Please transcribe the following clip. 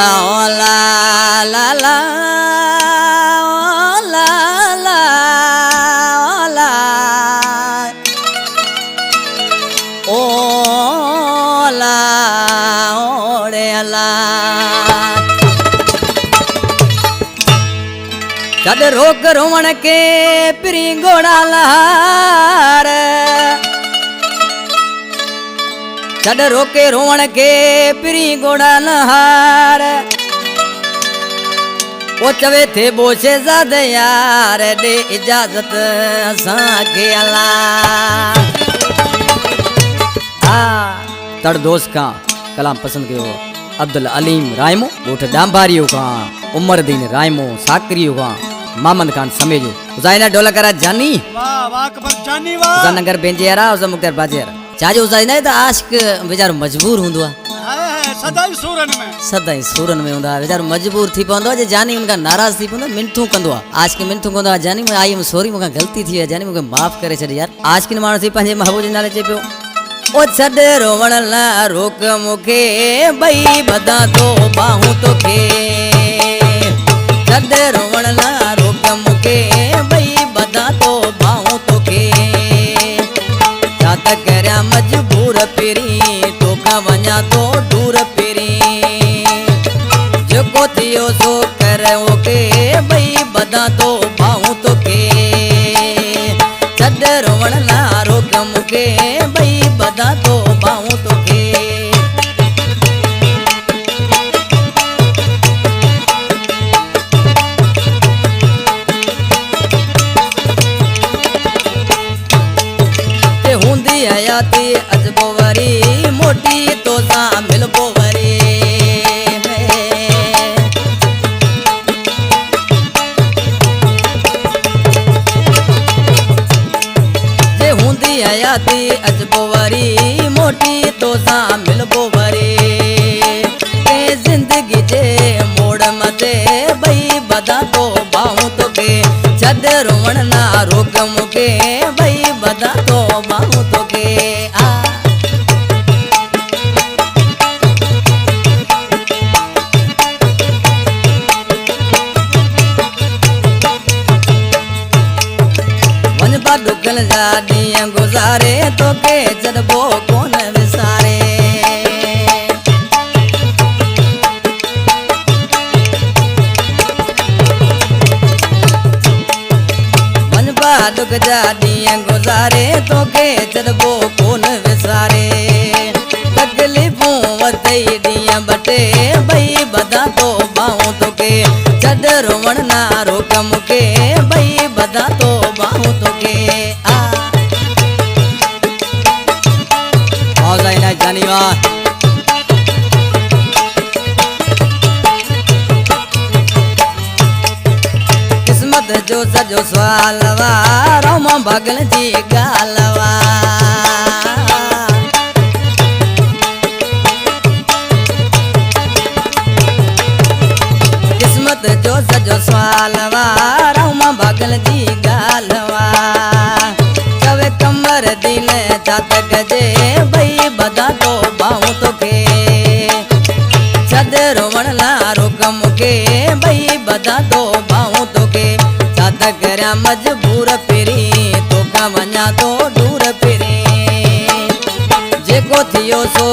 ओला ओला ला ला ओला ला ओला ओला ओरे अला चढ़ रोक रोवण के पिरी घोड़ा लहार चढ़ रोके रोवण के पिरी घोड़ा लहार वो चवे थे बोशे ज़ादे यार दे इजाजत असांखे अल्लाह तड़ दोस्त का कलाम पसंद कयो अब्दुल अलीम रायमो गोठ डांबारियो का उमरदीन रायमो साकरियो का मामद खान समेजो उजाइना डोला करा जानी वाह वाह कबर जानी वाह उजा नगर बेंजेरा उजा मुक्तर बाजेरा चाजो उजाइना तो आशिक बेचारो मजबूर हुंदो सदाई सूरन में हुंदा बेचारो मजबूर थी पवंदो जे जानी उनका नाराज थी पवंदो मिनथू कंदो आशिक मिनथू कंदो जानी मैं आई एम सॉरी मुका गलती थी जानी मुके माफ करे छे यार आशिक मानो थी पंजे महबूब जे नाले चे पियो ओ छड़ रोवण ला रोक मुखे भई बदा तो बाहू तो के छड़ रोवण ला रोक मुखे भई बदा तो बाहू तो के जात करया मजबूर पेरी तो का वञा तो दूर पेरी जेको थियो सो करो के भई बदा तो बाहू तो के छड़ रोवण ला रोक मुखे भई बदा तो बाहू तो के ते हुंदी हयाती अजबो वरी मोटी तो सा मिलबो वरी ते हुंदी हयाती अजबो वरी मोटी तो सा मिलबो वरी के जिंदगी जे मोड़ मते भई बदा तो बाहू तो के छड़ रोवण ना रोक मुके भई बदा तो बाहू तो के वनबा दुखल जा दिया गुजारे तो के जरबो कौन विसारे वनबा दुख जा दिया गुजारे तो के जरबो कौन विसारे तकलीफूं वधई दिया बटे भई बदा तो बाहू तो के छड़ रोवण ना रोक मुके भई बदा तो बाहू तो के जाइना जानी वाह किस्मत जो सजो सवालवा रोमा भगल जी गालवा किस्मत जो सजो सवालवा रोमा भगल जी गालवा चवे कमर दिल छत गजे भई बदा तो बाहू तो के छड़ रोवण ला रोक मुके भई बदा तो बाहू तो के छत करया मजबूर पेरी तो का वञा तो दूर पेरी जेको थियो सो